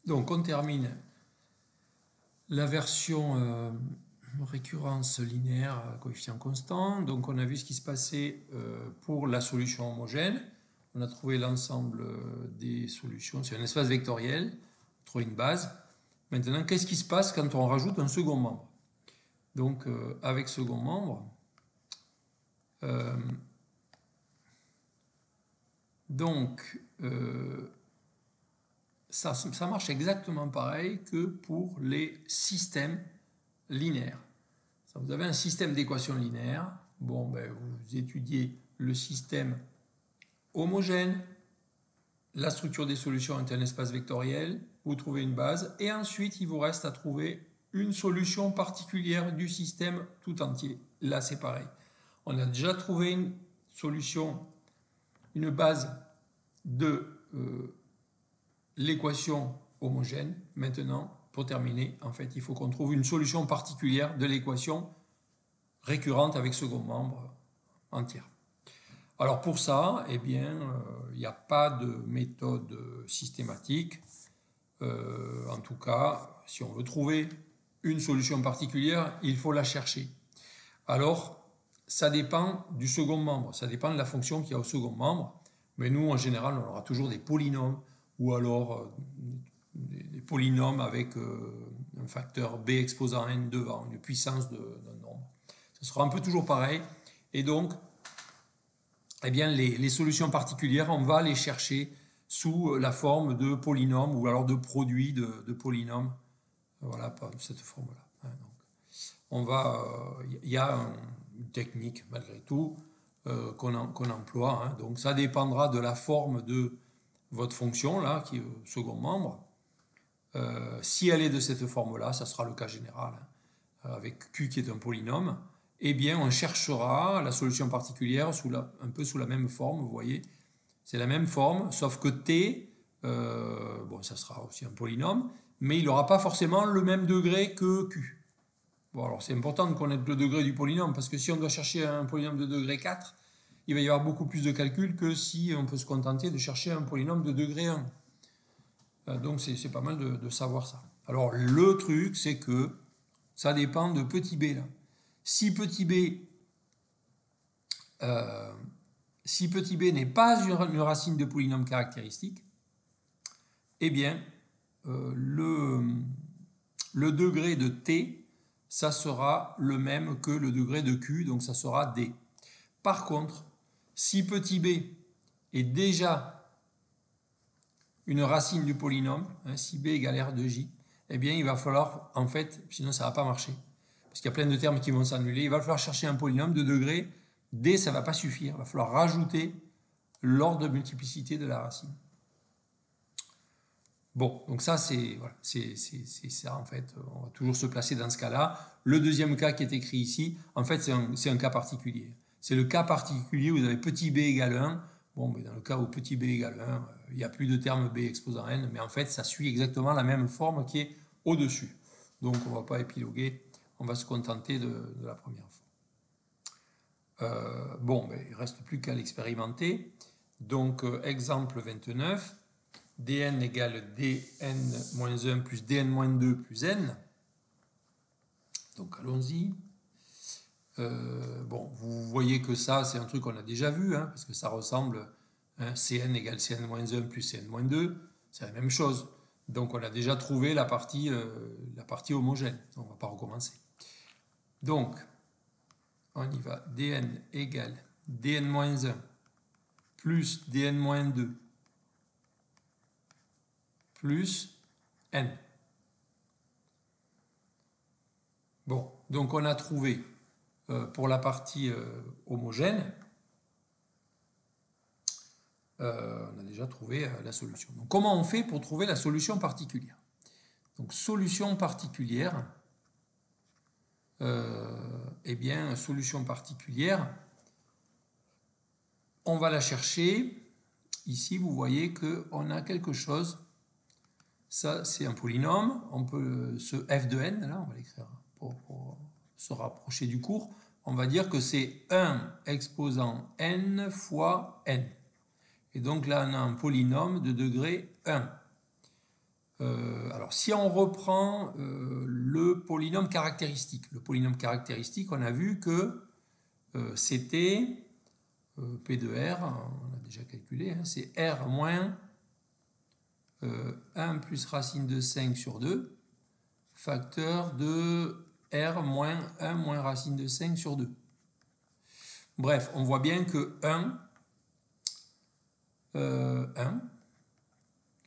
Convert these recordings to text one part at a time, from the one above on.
Donc on termine la version récurrence linéaire à coefficient constant. Donc on a vu ce qui se passait pour la solution homogène. On a trouvé l'ensemble des solutions. C'est un espace vectoriel, on trouve une base. Maintenant, qu'est-ce qui se passe quand on rajoute un second membre? Donc avec second membre, ça marche exactement pareil que pour les systèmes linéaires. Vous avez un système d'équations linéaires. Bon, vous étudiez le système homogène, la structure des solutions est un espace vectoriel, vous trouvez une base, et ensuite il vous reste à trouver une solution particulière du système tout entier. Là, c'est pareil. On a déjà trouvé une solution, une base de l'équation homogène. Maintenant, pour terminer, en fait, il faut qu'on trouve une solution particulière de l'équation récurrente avec second membre entière. Alors pour ça, eh bien, il n'y a pas de méthode systématique. En tout cas, si on veut trouver une solution particulière, il faut la chercher. Alors, ça dépend du second membre, ça dépend de la fonction qu'il y a au second membre, mais nous, en général, on aura toujours des polynômes, ou alors des polynômes avec un facteur b exposant n devant, une puissance d'un nombre. Ce sera un peu toujours pareil, et donc, eh bien, les solutions particulières, on va les chercher sous la forme de polynômes ou alors de produits de polynômes. Voilà, pas de cette forme-là. Il y a une technique, malgré tout, qu'on emploie. Donc, ça dépendra de la forme de votre fonction, là, qui est au second membre. Si elle est de cette forme-là, ça sera le cas général, avec Q qui est un polynôme. Eh bien, on cherchera la solution particulière un peu sous la même forme, vous voyez. C'est la même forme, sauf que T, ça sera aussi un polynôme, mais il n'aura pas forcément le même degré que Q. Bon, alors c'est important de connaître le degré du polynôme, parce que si on doit chercher un polynôme de degré 4, il va y avoir beaucoup plus de calculs que si on peut se contenter de chercher un polynôme de degré 1. Donc c'est pas mal de savoir ça. Alors le truc, c'est que ça dépend de petit b, là. Si petit b n'est pas une racine de polynôme caractéristique, eh bien, le degré de t, ça sera le même que le degré de q, donc ça sera d. Par contre, si petit b est déjà une racine du polynôme, si b égale r de j, eh bien, il va falloir, en fait, sinon ça ne va pas marcher, parce qu'il y a plein de termes qui vont s'annuler, il va falloir chercher un polynôme de degré d, ça ne va pas suffire, il va falloir rajouter l'ordre de multiplicité de la racine. Bon, donc ça, c'est ça, en fait, on va toujours se placer dans ce cas-là. Le deuxième cas qui est écrit ici, en fait, c'est un cas particulier. C'est le cas particulier où vous avez petit b égale 1. Bon, mais dans le cas où petit b égale 1, il n'y a plus de terme b exposant n, mais en fait, ça suit exactement la même forme qui est au-dessus. Donc, on ne va pas épiloguer, on va se contenter de la première fois. Il ne reste plus qu'à l'expérimenter. Donc, exemple 29, dn égale dn-1 plus dn-2 plus n. Donc, allons-y. Vous voyez que ça, c'est un truc qu'on a déjà vu, parce que ça ressemble, Cn égale Cn-1 plus Cn-2, c'est la même chose. Donc on a déjà trouvé la partie homogène, on ne va pas recommencer. Donc, on y va, dn égale dn-1 plus dn-2 plus n. Bon, donc on a trouvé pour la partie homogène, on a déjà trouvé la solution. Donc comment on fait pour trouver la solution particulière? Donc solution particulière, solution particulière, on va la chercher. Ici, vous voyez qu'on a quelque chose, ça c'est un polynôme, on peut, ce f de n, là on va l'écrire pour se rapprocher du cours, on va dire que c'est 1 exposant n fois n. Et donc là, on a un polynôme de degré 1. Alors, si on reprend le polynôme caractéristique, on a vu que c'était P de R, on a déjà calculé, hein, c'est R moins 1 plus racine de 5 sur 2, facteur de R moins 1 moins racine de 5 sur 2. Bref, on voit bien que 1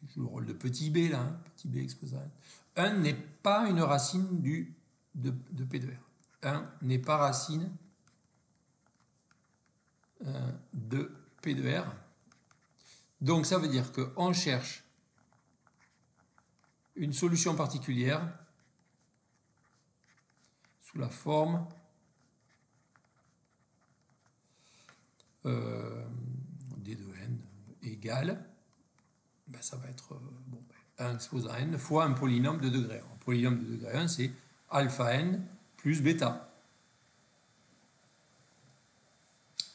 qui joue le rôle de petit b là, hein, petit b exposé à 1 n'est pas une racine de P de R. 1 n'est pas racine de P de R. Donc ça veut dire qu'on cherche une solution particulière sous la forme d de n égale, ben ça va être 1 exposé à n fois un polynôme de degré 1. Un polynôme de degré 1, c'est alpha n plus bêta.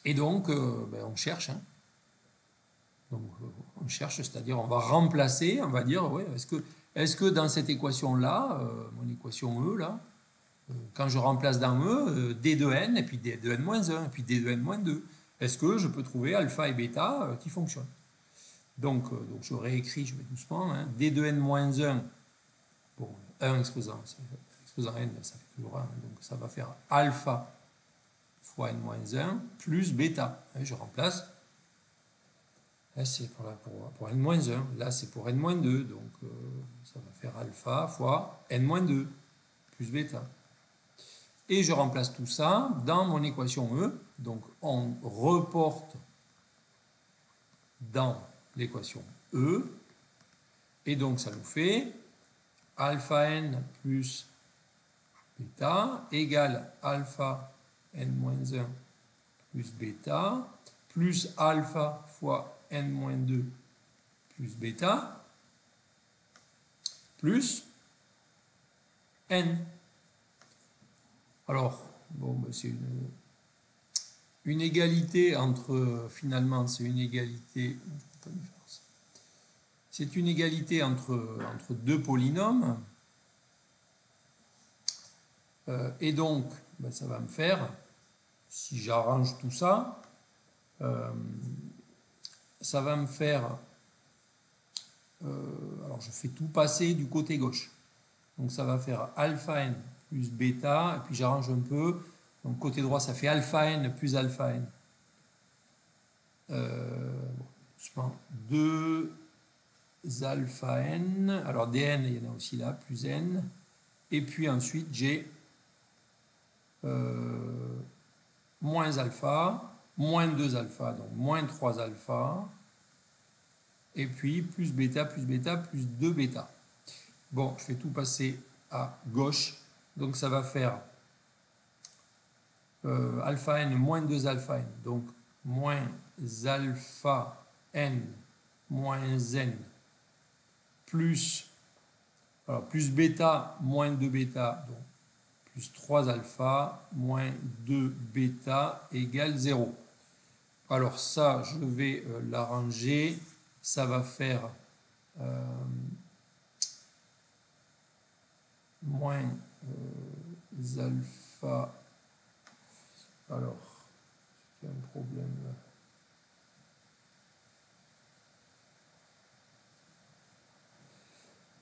Et donc, on cherche. Hein. Donc, on cherche, c'est-à-dire on va remplacer, on va dire, ouais, est-ce que dans cette équation-là, mon équation E, là, quand je remplace dans E, d de n, et puis d de n moins 1, et puis d de n moins 2, est-ce que je peux trouver alpha et bêta qui fonctionnent? Donc, je réécris, je vais doucement, hein, d de n moins 1, bon, 1 exposant n, ça fait toujours 1, donc ça va faire alpha fois n moins 1 plus bêta. Je remplace. Là, c'est pour n moins 1. Là, c'est pour n moins 2. Donc, ça va faire alpha fois n moins 2 plus bêta. Et je remplace tout ça dans mon équation E. Donc, on reporte dans l'équation E. Et donc, ça nous fait alpha n plus bêta égale alpha n moins 1 plus bêta plus alpha fois n moins 2 plus bêta plus n. Alors, c'est une égalité entre, finalement, c'est une égalité, entre deux polynômes. Et donc, ça va me faire, si j'arrange tout ça, ça va me faire, alors je fais tout passer du côté gauche. Donc ça va faire alpha n plus bêta, et puis j'arrange un peu. Donc côté droit, ça fait alpha n plus alpha n. 2 alpha n, alors dn, il y en a aussi là, plus n. Et puis ensuite, j'ai moins alpha, moins 2 alpha, donc moins 3 alpha, et puis plus bêta, plus 2 bêta. Bon, je fais tout passer à gauche, donc ça va faire alpha n moins 2 alpha n, donc moins alpha n moins n, plus bêta moins 2 bêta, donc plus 3 alpha moins 2 bêta égale 0. Alors ça, je vais l'arranger. Ça va faire moins alpha. Alors, il y a un problème là.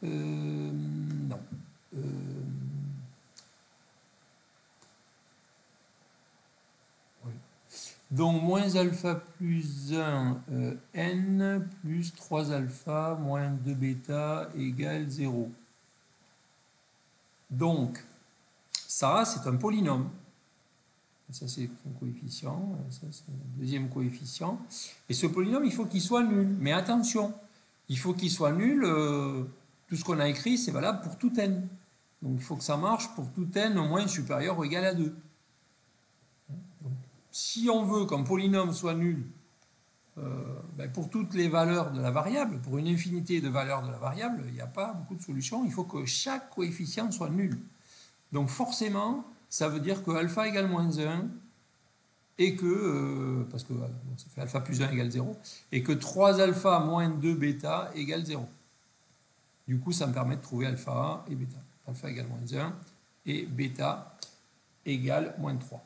Non. Oui. Donc, moins alpha plus 1 n plus 3 alpha moins 2 bêta égale 0. Donc, ça, c'est un polynôme. Ça, c'est un coefficient. Ça, c'est un deuxième coefficient. Et ce polynôme, il faut qu'il soit nul. Mais attention, il faut qu'il soit nul. Tout ce qu'on a écrit, c'est valable pour tout n. Donc, il faut que ça marche pour tout n au moins supérieur ou égal à 2. Donc, si on veut qu'un polynôme soit nul pour toutes les valeurs de la variable, pour une infinité de valeurs de la variable, il n'y a pas beaucoup de solutions. Il faut que chaque coefficient soit nul. Donc, forcément, ça veut dire que alpha égale moins 1 et que, parce que ça fait alpha plus 1 égale 0, et que 3 alpha moins 2 bêta égale 0. Du coup, ça me permet de trouver alpha A et bêta. Alpha égale moins 1 et bêta égale moins 3.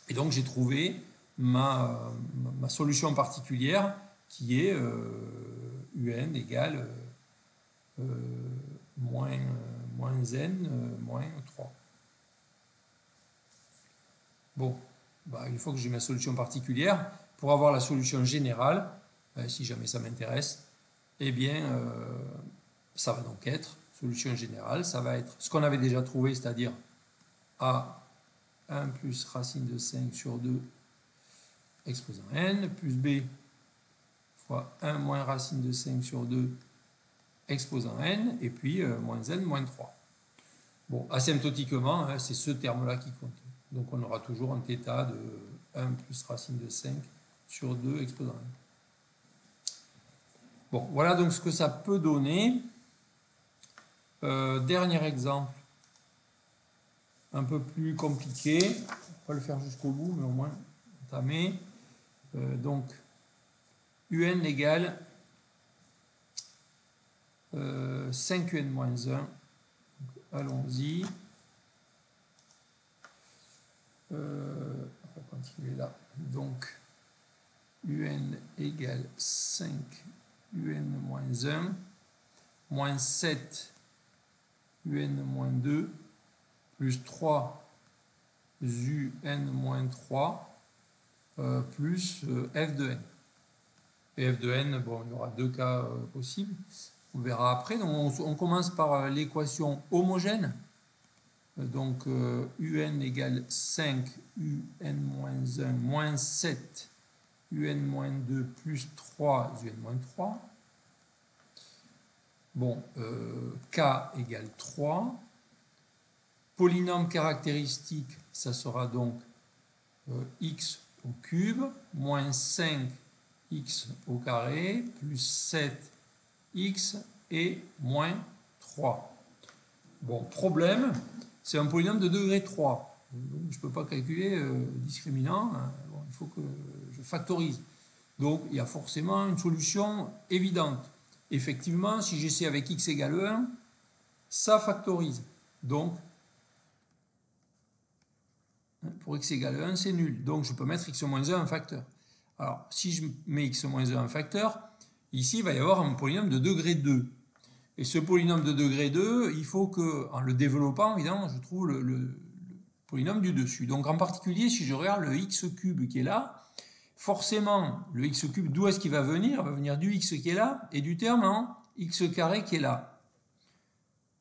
Et donc, j'ai trouvé ma solution particulière qui est UN égale moins n moins 3. Bon, bah, une fois que j'ai ma solution particulière, pour avoir la solution générale, si jamais ça m'intéresse, eh bien, ça va donc être, solution générale, ça va être ce qu'on avait déjà trouvé, c'est-à-dire A1 plus racine de 5 sur 2 exposant n, plus B fois 1 moins racine de 5 sur 2 exposant n, et puis moins n moins 3. Bon, asymptotiquement, hein, c'est ce terme-là qui compte. Donc on aura toujours un θ de 1 plus racine de 5 sur 2 exposant n. Bon, voilà donc ce que ça peut donner. Dernier exemple, un peu plus compliqué. On va pas le faire jusqu'au bout, mais au moins entamer. Donc, UN égale 5UN moins 1. Allons-y. On va continuer là. Donc, UN égale 5 UN moins 1, moins 7 UN moins 2, plus 3 UN moins 3, plus F de n. Et F de n, bon, il y aura deux cas possibles. On verra après. Donc, on commence par l'équation homogène. Donc, UN égale 5 UN moins 1, moins 7 UN moins 2 plus 3 UN moins 3. Bon, K égale 3. Polynôme caractéristique, ça sera donc x au cube, moins 5x au carré, plus 7x et moins 3. Bon, problème, c'est un polynôme de degré 3. Donc, je ne peux pas calculer discriminant. Hein. Bon, il faut que je factorise. Donc, il y a forcément une solution évidente. Effectivement, si j'essaie avec x égale 1, ça factorise. Donc, pour x égale 1, c'est nul. Donc, je peux mettre x moins 1 en facteur. Alors, si je mets x moins 1 en facteur, ici, il va y avoir un polynôme de degré 2. Et ce polynôme de degré 2, il faut que, en le développant, évidemment, je trouve le polynôme du dessus. Donc, en particulier, si je regarde le x cube qui est là, forcément, le x cube, d'où est-ce qu'il va venir? Il va venir du x qui est là et du terme en x carré qui est là.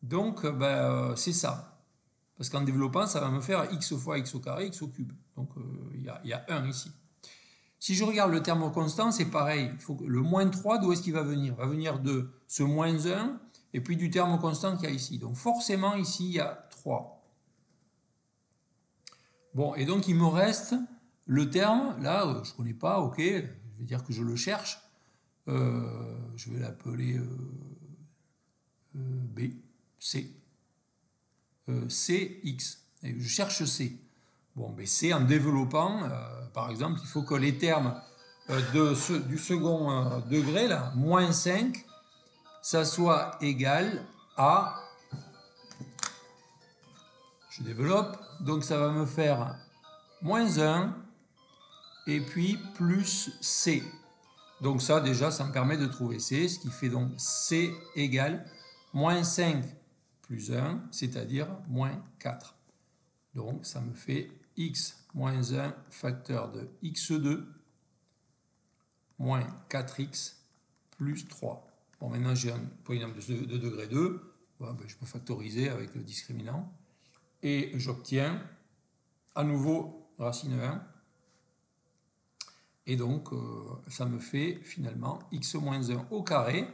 Donc, c'est ça. Parce qu'en développant, ça va me faire x fois x au carré, x au cube. Donc, il y a 1 ici. Si je regarde le terme constant, c'est pareil. Il faut que le moins 3, d'où est-ce qu'il va venir? Il va venir de ce moins 1 et puis du terme constant qu'il y a ici. Donc, forcément, ici, il y a 3. Bon, et donc, il me reste le terme, là, je ne connais pas, ok, je vais dire que je le cherche. Je vais l'appeler B, C. CX. Et je cherche C. Bon, mais C, en développant, par exemple, il faut que les termes du second degré, là, moins 5, ça soit égal à... Je développe, donc ça va me faire moins 1 et puis plus C. Donc ça, déjà, ça me permet de trouver C, ce qui fait donc C égale moins 5 plus 1, c'est-à-dire moins 4. Donc ça me fait x moins 1 facteur de x2 moins 4x plus 3. Bon, maintenant j'ai un polynôme de degré 2, bon, je peux factoriser avec le discriminant, et j'obtiens à nouveau racine 1, et donc ça me fait finalement x moins 1 au carré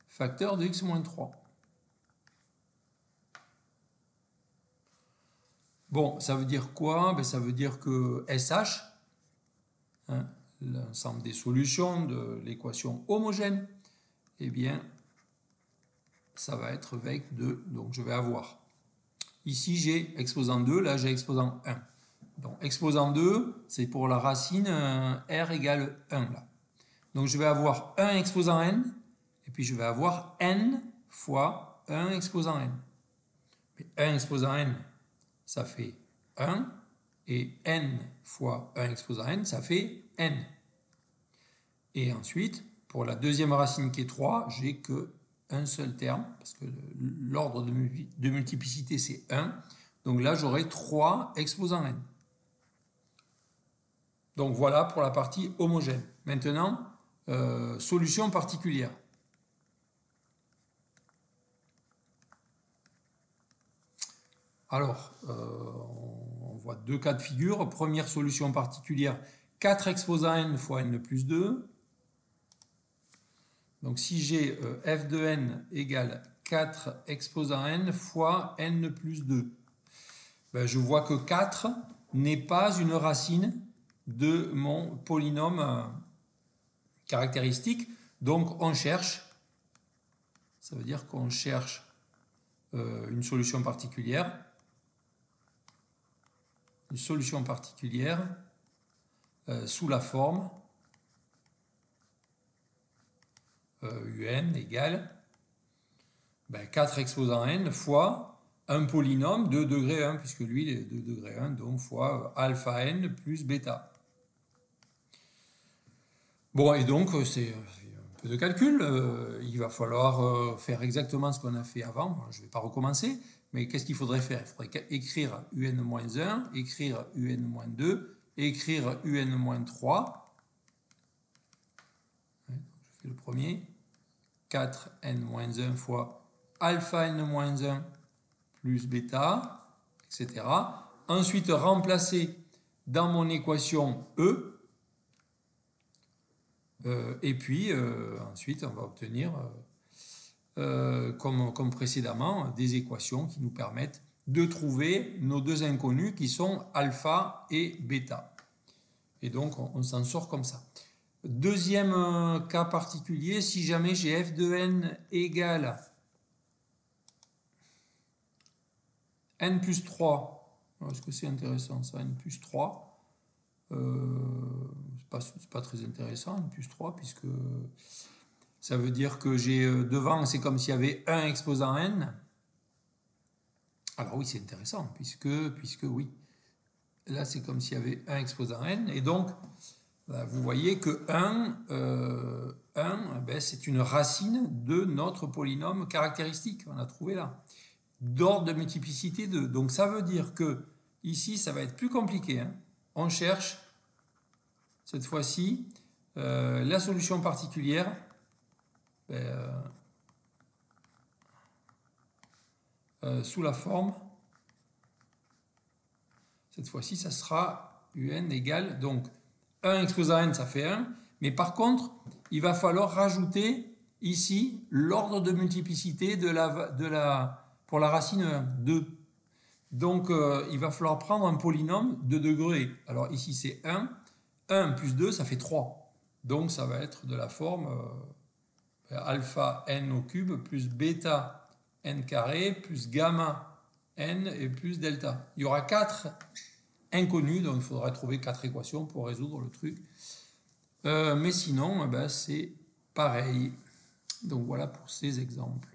facteur de x moins 3. Bon, ça veut dire quoi? Ben, ça veut dire que SH, hein, l'ensemble des solutions de l'équation homogène, eh bien, ça va être vec de, donc je vais avoir, ici j'ai exposant 2, là j'ai exposant 1. Donc exposant 2, c'est pour la racine R égale 1, là. Donc je vais avoir 1 exposant n, et puis je vais avoir n fois 1 exposant n. Mais 1 exposant n, ça fait 1, et n fois 1 exposant n, ça fait n. Et ensuite, pour la deuxième racine qui est 3, j'ai qu'un seul terme, parce que l'ordre de multiplicité c'est 1. Donc là, j'aurai 3 exposant n. Donc voilà pour la partie homogène. Maintenant, solution particulière. Alors, on voit deux cas de figure. Première solution particulière, 4 exposant n fois n plus 2. Donc si j'ai f de n égale 4 exposant n fois n plus 2, ben, je vois que 4 n'est pas une racine de mon polynôme caractéristique. Donc on cherche, ça veut dire qu'on cherche une solution particulière. Une solution particulière sous la forme un égale 4 exposant n fois un polynôme de degré 1, puisque lui il est de degré 1, donc fois alpha n plus bêta. Bon, et donc c'est un peu de calcul, il va falloir faire exactement ce qu'on a fait avant, je ne vais pas recommencer, mais qu'est-ce qu'il faudrait faire? Il faudrait écrire un, écrire un-2, écrire un-3. Je fais le premier. 4n-1 fois alpha n-1 plus bêta, etc. Ensuite, remplacer dans mon équation E. Et puis, ensuite, on va obtenir, comme précédemment, des équations qui nous permettent de trouver nos deux inconnus qui sont alpha et bêta. Et donc, on s'en sort comme ça. Deuxième cas particulier, si jamais j'ai f de n égale n plus 3, est-ce que c'est intéressant ça, n plus 3 c'est pas très intéressant, n plus 3, puisque ça veut dire que j'ai devant, c'est comme s'il y avait 1 exposant n. Alors oui, c'est intéressant, puisque oui, là c'est comme s'il y avait 1 exposant n, et donc vous voyez que 1, c'est une racine de notre polynôme caractéristique, on a trouvé là, d'ordre de multiplicité 2. Donc ça veut dire que ici, ça va être plus compliqué. Hein. On cherche, cette fois-ci, la solution particulière. Sous la forme, cette fois-ci, ça sera un égale, donc 1 exposant n, ça fait 1, mais par contre, il va falloir rajouter ici l'ordre de multiplicité pour la racine 1, 2. Donc, il va falloir prendre un polynôme de degré. Alors ici, c'est 1. 1 plus 2, ça fait 3. Donc, ça va être de la forme alpha n au cube plus bêta n carré plus gamma n et plus delta. Il y aura 4 inconnus, donc il faudra trouver 4 équations pour résoudre le truc. Mais sinon, c'est pareil. Donc voilà pour ces exemples.